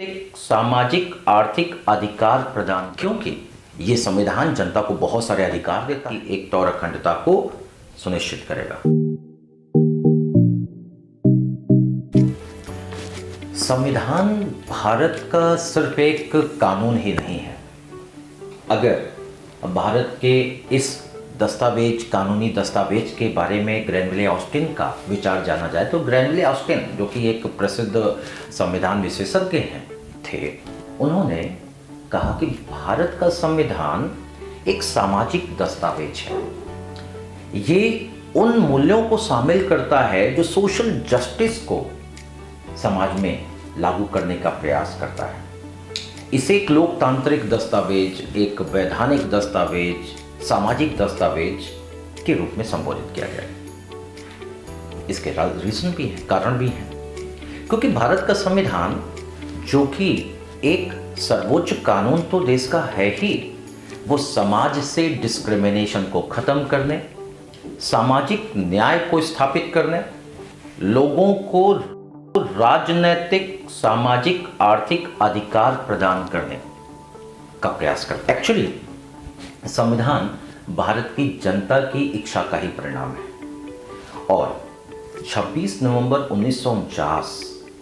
एक सामाजिक आर्थिक अधिकार प्रदान, क्योंकि ये संविधान जनता को बहुत सारे अधिकार देता है, एकता और अखंडता को सुनिश्चित करेगा। संविधान भारत का सिर्फ एक कानून ही नहीं है। अगर भारत के इस कानूनी दस्तावेज के बारे में ग्रैनविले ऑस्टिन का विचार जाना जाए तो ग्रैनविले ऑस्टिन, जो कि एक प्रसिद्ध संविधान विशेषज्ञ थे, उन्होंने कहा कि भारत का संविधान एक सामाजिक दस्तावेज है। ये उन मूल्यों को शामिल करता है जो सोशल जस्टिस को समाज में लागू करने का प्रयास करता है। इसे एक लोकतांत्रिक दस्तावेज, एक वैधानिक दस्तावेज, सामाजिक दस्तावेज के रूप में संबोधित किया गया है। इसके रीजन भी है, कारण भी है, क्योंकि भारत का संविधान, जो कि एक सर्वोच्च कानून तो देश का है ही, वो समाज से डिस्क्रिमिनेशन को खत्म करने, सामाजिक न्याय को स्थापित करने, लोगों को राजनैतिक, सामाजिक, आर्थिक अधिकार प्रदान करने का प्रयास करता है। एक्चुअली संविधान भारत की जनता की इच्छा का ही परिणाम है। और 26 नवंबर 1949,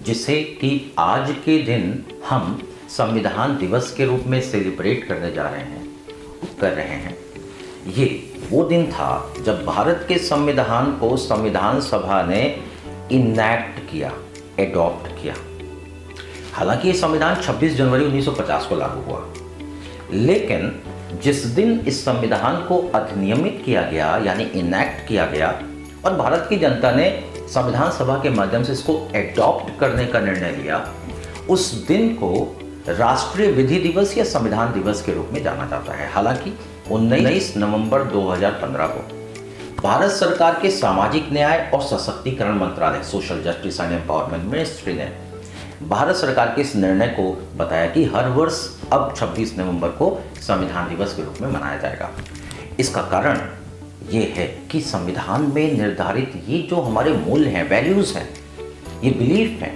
जिसे कि आज के दिन हम संविधान दिवस के रूप में सेलिब्रेट करने जा रहे हैं, कर रहे हैं, ये वो दिन था जब भारत के संविधान को संविधान सभा ने इनैक्ट किया, एडॉप्ट किया। हालांकि ये संविधान 26 जनवरी 1950 को लागू हुआ, लेकिन जिस दिन इस संविधान को अधिनियमित किया गया, यानी इनैक्ट किया गया, और भारत की जनता ने संविधान सभा के माध्यम से इसको एडॉप्ट करने का निर्णय लिया, उस दिन को राष्ट्रीय विधि दिवस या संविधान दिवस के रूप में जाना जाता है। हालांकि 19 नवंबर 2015 को भारत सरकार के सामाजिक न्याय और सशक्तिकरण मंत्रालय, social justice and empowerment ministry, ने भारत सरकार के इस निर्णय को बताया कि हर वर्ष अब 26 नवंबर को संविधान दिवस के रूप में मनाया जाएगा। इसका कारण ये है कि संविधान में निर्धारित ये जो हमारे मूल्य हैं, वैल्यूज हैं, ये बिलीफ हैं,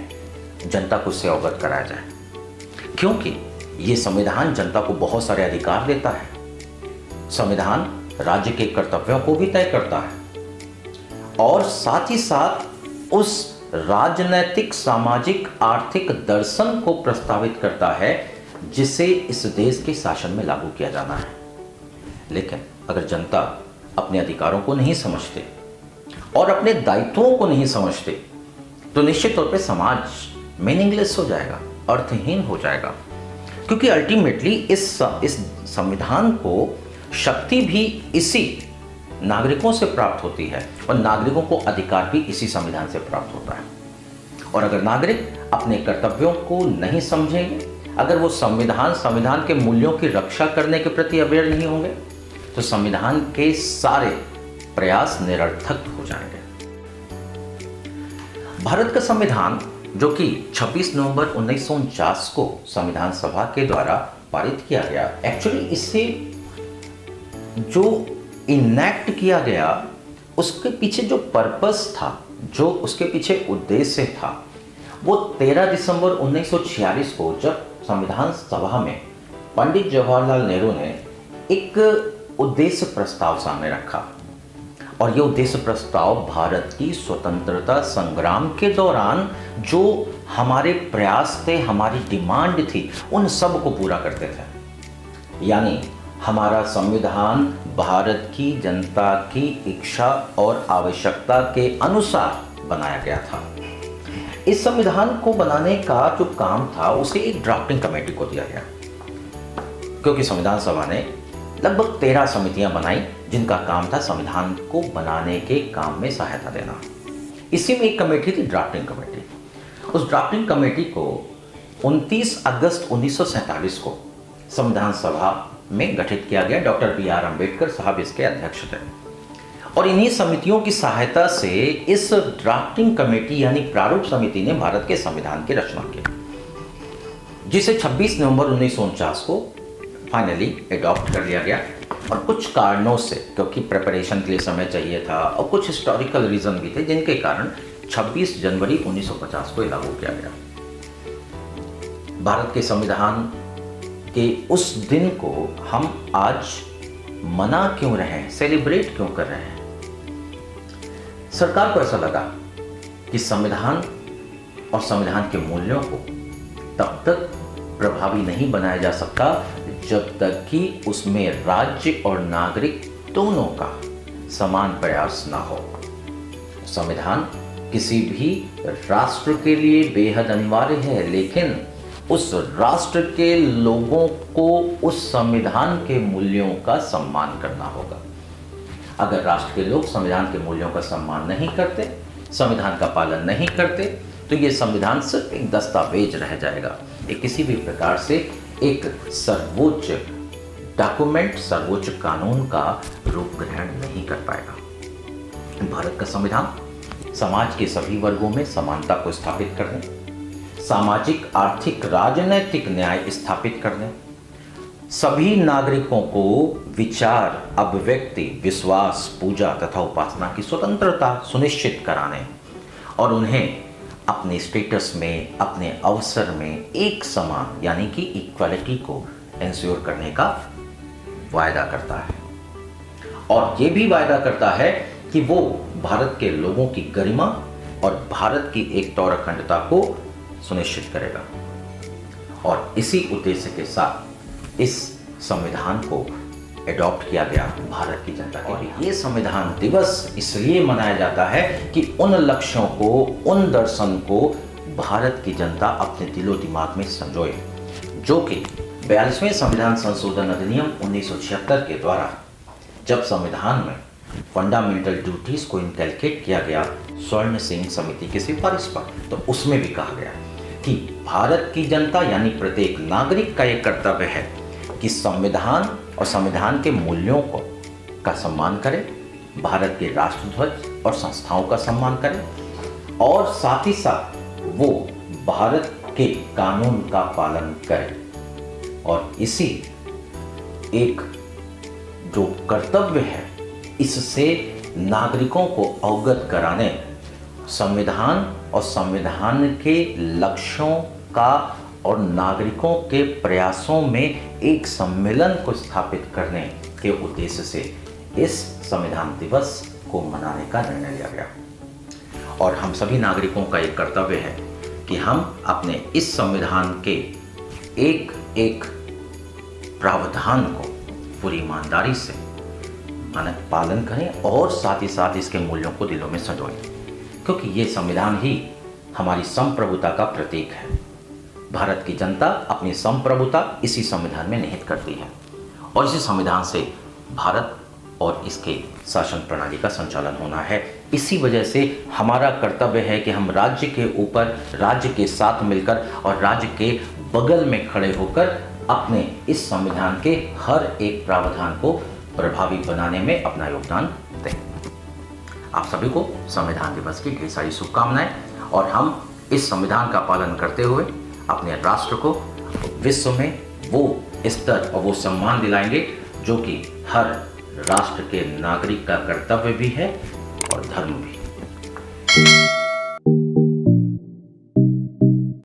जनता को इससे अवगत कराया जाए, क्योंकि ये संविधान जनता को बहुत सारे अधिकार देता है। संविधान राज्य के कर्तव्यों को भी तय करता है और साथ ही साथ उस राजनैतिक, सामाजिक, आर्थिक दर्शन को प्रस्तावित करता है जिसे इस देश के शासन में लागू किया जाना है। लेकिन अगर जनता अपने अधिकारों को नहीं समझते और अपने दायित्वों को नहीं समझते तो निश्चित तौर पे समाज मीनिंगलेस हो जाएगा, अर्थहीन हो जाएगा, क्योंकि अल्टीमेटली इस संविधान को शक्ति भी इसी नागरिकों से प्राप्त होती है और नागरिकों को अधिकार भी इसी संविधान से प्राप्त होता है। और अगर नागरिक अपने कर्तव्यों को नहीं समझेंगे, अगर वो संविधान के मूल्यों की रक्षा करने के प्रति अवेयर नहीं होंगे, तो संविधान के सारे प्रयास निरर्थक हो जाएंगे। भारत का संविधान, जो कि 26 नवंबर 1949 को संविधान सभा के द्वारा पारित किया गया, एक्चुअली इससे जो इनैक्ट किया गया, उसके पीछे जो पर्पस था, जो उसके पीछे उद्देश्य था, वो 13 दिसंबर 1946 को जब संविधान सभा में पंडित जवाहरलाल नेहरू ने एक उद्देश्य प्रस्ताव सामने रखा। और ये उद्देश्य प्रस्ताव भारत की स्वतंत्रता संग्राम के दौरान जो हमारे प्रयास थे, हमारी डिमांड थी, उन सब को पूरा करते थे। यानी हमारा संविधान भारत की जनता की इच्छा और आवश्यकता के अनुसार बनाया गया था। इस संविधान को बनाने का जो काम था, उसे एक ड्राफ्टिंग कमेटी को दिया गया, क्योंकि संविधान सभा ने लगभग 13 समितियां बनाई जिनका काम था संविधान को बनाने के काम में सहायता देना। इसी में एक कमेटी थी, ड्राफ्टिंग कमेटी। उस ड्राफ्टिंग कमेटी को 29 अगस्त 1947 को संविधान सभा में गठित किया गया। Doctor B R. अम्बेडकर साहब इसके अध्यक्ष थे। और इन्हीं समितियों की सहायता से इस ड्राफ्टिंग कमेटी यानी प्रारूप समिति ने भारत के संविधान की रचना की, जिसे 26 नवंबर 1949 को फाइनली एडॉप्ट कर लिया गया। और कुछ कारणों से, क्योंकि प्रिपरेशन के लिए समय चाहिए था और कुछ हिस्टोरिकल रीजन भी थे, जिनके कारण 26 जनवरी 1950 को लागू किया गया। भारत के संविधान के उस दिन को हम आज मना क्यों रहे हैं, सेलिब्रेट क्यों कर रहे हैं? सरकार को ऐसा लगा कि संविधान और संविधान के मूल्यों को तब तक प्रभावी नहीं बनाया जा सकता जब तक कि उसमें राज्य और नागरिक दोनों का समान प्रयास ना हो। संविधान किसी भी राष्ट्र के लिए बेहद अनिवार्य है, लेकिन उस राष्ट्र के लोगों को उस संविधान के मूल्यों का सम्मान करना होगा। अगर राष्ट्र के लोग संविधान के मूल्यों का सम्मान नहीं करते, संविधान का पालन नहीं करते, तो ये संविधान सिर्फ एक दस्तावेज रह जाएगा। ये किसी भी प्रकार से एक सर्वोच्च डॉक्यूमेंट, सर्वोच्च कानून का रूप ग्रहण नहीं कर पाएगा। भारत का संविधान समाज के सभी वर्गों में समानता को स्थापित करने, सामाजिक, आर्थिक, राजनैतिक न्याय स्थापित करने, सभी नागरिकों को विचार, अभिव्यक्ति, विश्वास, पूजा तथा उपासना की स्वतंत्रता सुनिश्चित कराने और उन्हें अपने स्टेटस में, अपने अवसर में एक समान यानी कि इक्वालिटी को इंश्योर करने का वायदा करता है। और ये भी वायदा करता है कि वो भारत के लोगों की गरिमा और भारत की एकता और अखंडता को सुनिश्चित करेगा। और इसी उद्देश्य के साथ इस संविधान को एडॉप्ट किया गया भारत की जनता के लिए। ये संविधान दिवस इसलिए मनाया जाता है कि उन लक्ष्यों को, उन दर्शन को भारत की जनता अपने दिलो दिमाग में संजोए, जो कि 42वें संविधान संशोधन अधिनियम 1976 के द्वारा जब संविधान में फंडामेंटल ड्यूटीज को इनकैलकेट किया गया स्वर्ण सिंह समिति की सिफारिश पर, तो उसमें भी कहा गया कि भारत की जनता यानी प्रत्येक नागरिक का एक कर्तव्य है कि संविधान और संविधान के मूल्यों को का सम्मान करे, भारत के राष्ट्रध्वज और संस्थाओं का सम्मान करे और साथ ही साथ वो भारत के कानून का पालन करे। और इसी एक जो कर्तव्य है, इससे नागरिकों को अवगत कराने, संविधान और संविधान के लक्ष्यों का और नागरिकों के प्रयासों में एक सम्मेलन को स्थापित करने के उद्देश्य से इस संविधान दिवस को मनाने का निर्णय लिया गया। और हम सभी नागरिकों का एक कर्तव्य है कि हम अपने इस संविधान के एक एक प्रावधान को पूरी ईमानदारी से पालन करें और साथ ही साथ इसके मूल्यों को दिलों में संजोएं, क्योंकि ये संविधान ही हमारी संप्रभुता का प्रतीक है। भारत की जनता अपनी संप्रभुता इसी संविधान में निहित करती है और इसी संविधान से भारत और इसके शासन प्रणाली का संचालन होना है। इसी वजह से हमारा कर्तव्य है कि हम राज्य के ऊपर, राज्य के साथ मिलकर और राज्य के बगल में खड़े होकर अपने इस संविधान के हर एक प्रावधान को प्रभावी बनाने में अपना योगदान दें। आप सभी को संविधान दिवस की ढेर सारी शुभकामनाएं और हम इस संविधान का पालन करते हुए अपने राष्ट्र को विश्व में वो स्तर और वो सम्मान दिलाएंगे जो कि हर राष्ट्र के नागरिक का कर्तव्य भी है और धर्म भी।